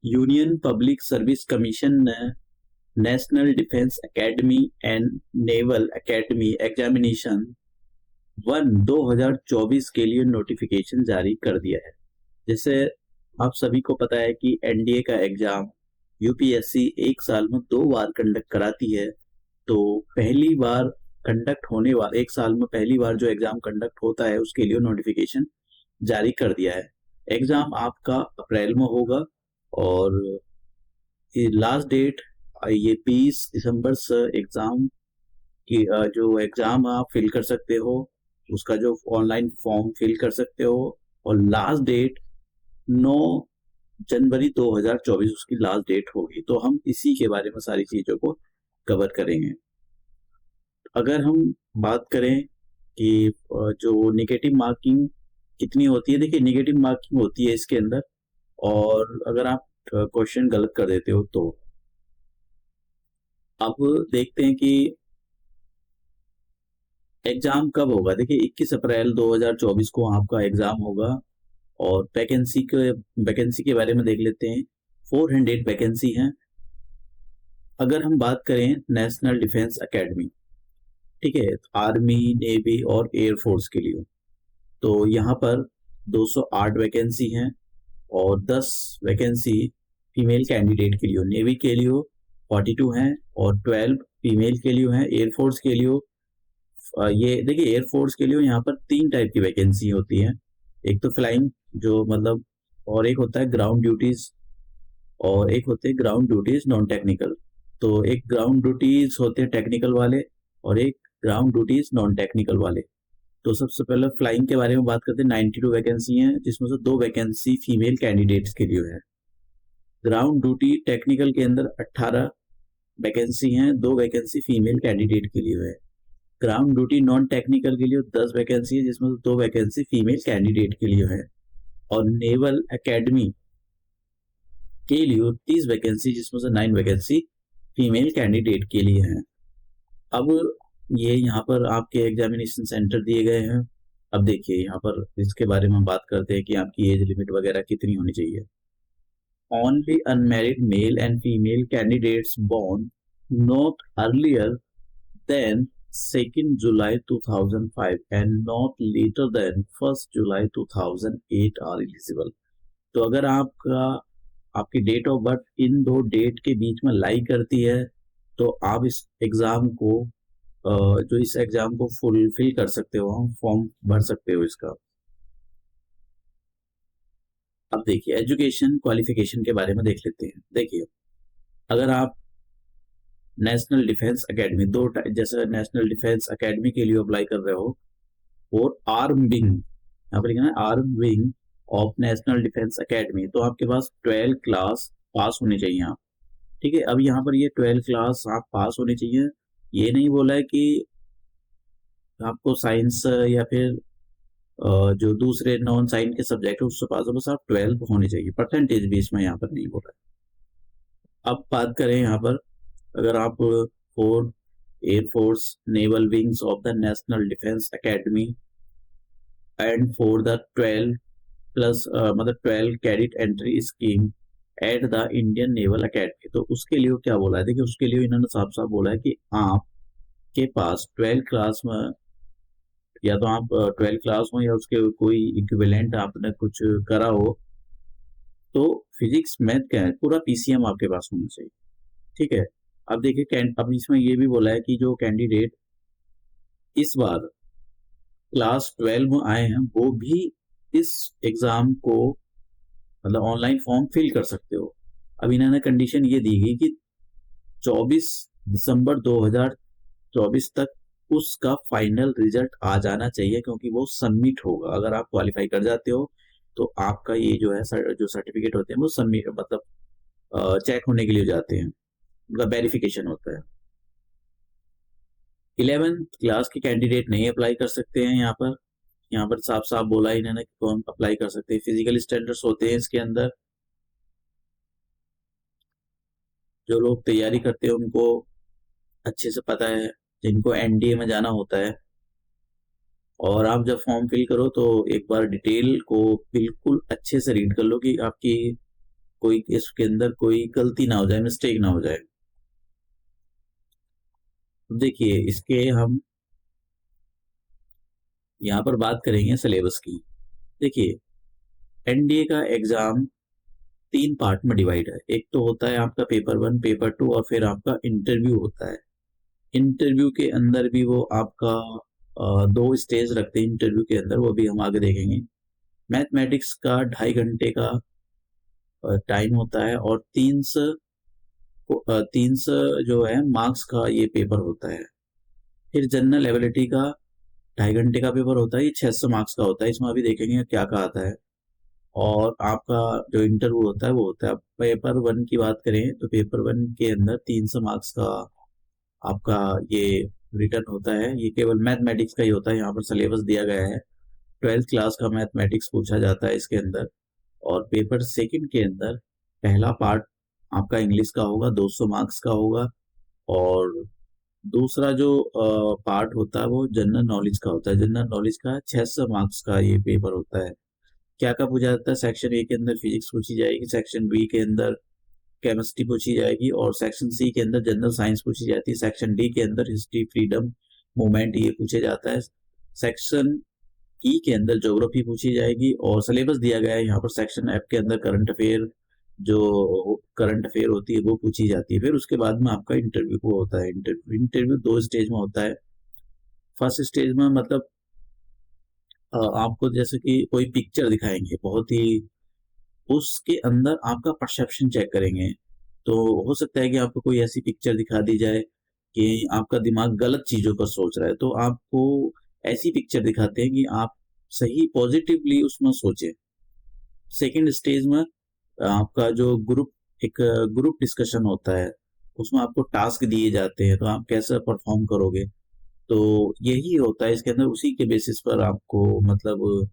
Union public service commission ने national defence academy and naval academy examination 2024 के लिए notification जारी कर दिया है। जैसे आप सभी को पता है कि एनडीए का एग्जाम यूपीएससी एक साल में 2 बार कंडक्ट कराती है। तो पहली बार कंडक्ट होने वाला, एक साल में पहली बार जो एग्जाम कंडक्ट होता है उसके लिए नोटिफिकेशन जारी कर दिया है। एग्जाम आपका अप्रैल में होगा और लास्ट डेट ये 20 दिसंबर से एग्जाम की जो एग्जाम आप फिल कर सकते हो, उसका जो ऑनलाइन फॉर्म फिल कर सकते हो, और लास्ट डेट 9 जनवरी 2024 उसकी लास्ट डेट होगी। तो हम इसी के बारे में सारी चीजों को कवर करेंगे। अगर हम बात करें कि जो नेगेटिव मार्किंग कितनी होती है, देखिए नेगेटिव मार्किंग होती है इसके अंदर, और अगर आप क्वेश्चन गलत कर देते हो तो अब देखते हैं कि एग्जाम कब होगा। देखिए 21 अप्रैल 2024 को आपका एग्जाम होगा, और वैकेंसी के बारे में देख लेते हैं। 400 वैकेंसी हैं। अगर हम बात करें नेशनल डिफेंस एकेडमी, ठीक है, आर्मी, नेवी और एयरफोर्स के लिए, तो यहाँ पर 208 वैकेंसी हैं और 10 वैकेंसी फीमेल कैंडिडेट के लिए। नेवी के लिए 42 हैं और 12 फीमेल के लिए हैं। एयरफोर्स के लिए ये देखिए, एयरफोर्स के लिए यहाँ पर 3 टाइप की वैकेंसी होती है। एक तो फ्लाइंग, जो मतलब, और एक होता है ग्राउंड ड्यूटीज, और एक होते हैं ग्राउंड ड्यूटीज नॉन टेक्निकल। तो एक ग्राउंड ड्यूटीज होते हैं टेक्निकल वाले और एक ग्राउंड ड्यूटीज नॉन टेक्निकल वाले। तो सबसे पहले फ्लाइंग के बारे में बात करते हैं। 92 वैकेंसी हैं, जिसमें से 2 वैकेंसी फीमेल कैंडिडेट्स के लिए है। ग्राउंड ड्यूटी टेक्निकल के अंदर 18 वैकेंसी हैं, 2 वैकेंसी फीमेल कैंडिडेट के लिए है। ग्राउंड ड्यूटी नॉन टेक्निकल के लिए 10 वैकेंसी है, जिसमें से 2 वैकेंसी फीमेल कैंडिडेट के लिए है। और नेवल एकेडमी के लिए 30 वैकेंसी, जिसमें से 9 वैकेंसी फीमेल कैंडिडेट के लिए हैं। अब ये यहाँ पर आपके एग्जामिनेशन सेंटर दिए गए हैं। अब देखिए यहाँ पर इसके बारे में बात करते हैं कि आपकी एज लिमिट वगैरह कितनी होनी चाहिए। Only unmarried male and female candidates born not earlier than 2 July 2005 and not later than 1 July 2008 are eligible। तो अगर आपकी डेट ऑफ बर्थ इन 2 डेट के बीच में लाई करती है तो आप इस एग्जाम को इस एग्जाम को फुलफिल कर सकते हो, फॉर्म भर सकते हो इसका। अब देखिए एजुकेशन क्वालिफिकेशन के बारे में देख लेते हैं। देखिए अगर आप नेशनल डिफेंस एकेडमी, जैसे नेशनल डिफेंस एकेडमी के लिए अप्लाई कर रहे हो, और आर्म विंग, यहाँ पर लिखा है arm wing of national defence academy, तो आपके पास 12 क्लास पास होनी चाहिए आप। ठीक है, अब यहाँ पर ये 12 क्लास आप पास होनी चाहिए। ये नहीं बोला है कि आपको साइंस या फिर जो दूसरे नॉन साइंस के सब्जेक्ट है उससे पास हो, बस आप 12 होनी चाहिए। परसेंटेज भी इसमें यहाँ पर नहीं बोला है। अब बात करें यहाँ पर, अगर आप for air force naval wings of the national defence academy and for the 12 cadet entry scheme at the Indian naval academy, तो उसके लिए क्या बोला है। देखिए उसके लिए इन्होंने साफ साफ बोला है कि आपके पास 12 क्लास में, या तो आप 12 क्लास हो या उसके कोई इक्विवेलेंट आपने कुछ करा हो, तो फिजिक्स मैथ का पूरा पीसीएम आपके पास होना चाहिए। ठीक है, अब देखिए अब इसमें ये भी बोला है कि जो कैंडिडेट इस बार क्लास 12 में आए हैं वो भी इस एग्जाम को मतलब ऑनलाइन फॉर्म फिल कर सकते हो। अब इन्होंने कंडीशन ये दी गई कि 24 दिसंबर 2024 तक उसका फाइनल रिजल्ट आ जाना चाहिए, क्योंकि वो सबमिट होगा। अगर आप क्वालिफाई कर जाते हो तो आपका ये जो है जो सर्टिफिकेट होते हैं वो सबमिट मतलब चेक होने के लिए जाते हैं, मतलब वेरिफिकेशन होता है। 11th क्लास के कैंडिडेट नहीं अप्लाई कर सकते हैं। यहाँ पर साफ साफ बोला है इन्होंने कौन अप्लाई कर सकते हैं। फिजिकल स्टैंडर्ड्स होते हैं इसके अंदर, जो लोग तैयारी करते हैं उनको अच्छे से पता है, जिनको एनडीए में जाना होता है। और आप जब फॉर्म फिल करो तो एक बार डिटेल को बिल्कुल अच्छे से रीड कर लो कि आपकी कोई इसके अंदर कोई गलती ना हो जाए, मिस्टेक ना हो जाए। देखिए इसके हम यहाँ पर बात करेंगे सिलेबस की। देखिए एनडीए का एग्जाम 3 पार्ट में डिवाइड है। एक तो होता है आपका पेपर 1, पेपर 2 और फिर आपका इंटरव्यू होता है। इंटरव्यू के अंदर भी वो आपका 2 स्टेज रखते हैं इंटरव्यू के अंदर, वो भी हम आगे देखेंगे। मैथमेटिक्स का 2.5 घंटे का टाइम होता है और 300 जो है मार्क्स का ये पेपर होता है। फिर जनरल एबिलिटी का 2.5 घंटे का पेपर होता है, ये 600 मार्क्स का होता है। इसमें अभी देखेंगे क्या क्या आता है। और आपका जो इंटरव्यू होता है वो होता है, पेपर 1 की बात करें तो पेपर 1 के अंदर 300 मार्क्स का आपका ये रिटर्न होता है। ये केवल मैथमेटिक्स का ही होता है। यहाँ पर सिलेबस दिया गया है, 12th क्लास का मैथमेटिक्स पूछा जाता है इसके अंदर। और पेपर 2 के अंदर पहला पार्ट आपका इंग्लिश का होगा, 200 मार्क्स का होगा। और दूसरा जो पार्ट होता है वो जनरल नॉलेज का होता है। जनरल नॉलेज का 600 मार्क्स का ये पेपर होता है। क्या क्या पूछा जाता है, सेक्शन ए के अंदर फिजिक्स पूछी जाएगी, सेक्शन बी के अंदर केमिस्ट्री पूछी जाएगी और सेक्शन सी के अंदर जनरल साइंस पूछी जाती है। सेक्शन डी के अंदर हिस्ट्री, फ्रीडम मूवमेंट ये पूछे जाता है। सेक्शन ई के अंदर ज्योग्राफी पूछी जाएगी और सिलेबस दिया गया है यहाँ पर। सेक्शन एफ के अंदर करंट अफेयर, जो करंट अफेयर होती है वो पूछी जाती है। फिर उसके बाद में आपका इंटरव्यू को होता है। इंटरव्यू 2 स्टेज में होता है। फर्स्ट स्टेज में मतलब आपको जैसे कि कोई पिक्चर दिखाएंगे बहुत ही, उसके अंदर आपका परसेप्शन चेक करेंगे। तो हो सकता है कि आपको कोई ऐसी पिक्चर दिखा दी जाए कि आपका दिमाग गलत चीजों पर सोच रहा है, तो आपको ऐसी पिक्चर दिखाते हैं कि आप सही पॉजिटिवली उसमें सोचें। सेकंड स्टेज में आपका जो एक ग्रुप डिस्कशन होता है, उसमें आपको टास्क दिए जाते हैं, तो आप कैसे परफॉर्म करोगे। तो यही होता है इसके अंदर, उसी के बेसिस पर आपको मतलब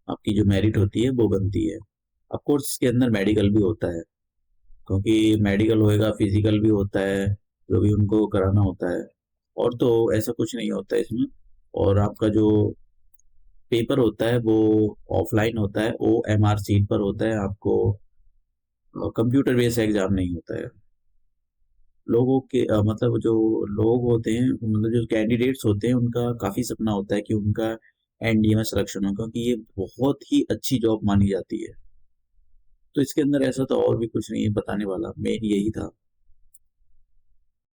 आपकी जो मेरिट होती है वो बनती है। ऑफ कोर्स इसके अंदर मेडिकल भी होता है, क्योंकि मेडिकल होएगा, फिजिकल भी होता है, जो भी उनको कराना होता है। और तो ऐसा कुछ नहीं होता है इसमें। और आपका जो पेपर होता है वो ऑफलाइन होता है, OMR सीट पर होता है। आपको कंप्यूटर बेस्ड एग्जाम नहीं होता है। लोगों के मतलब जो लोग होते हैं, मतलब जो कैंडिडेट्स होते हैं, उनका काफी सपना होता है कि उनका एनडीए में सिलेक्शन हो, क्योंकि ये बहुत ही अच्छी जॉब मानी जाती है। तो इसके अंदर ऐसा तो और भी कुछ नहीं है बताने वाला, मेन यही था।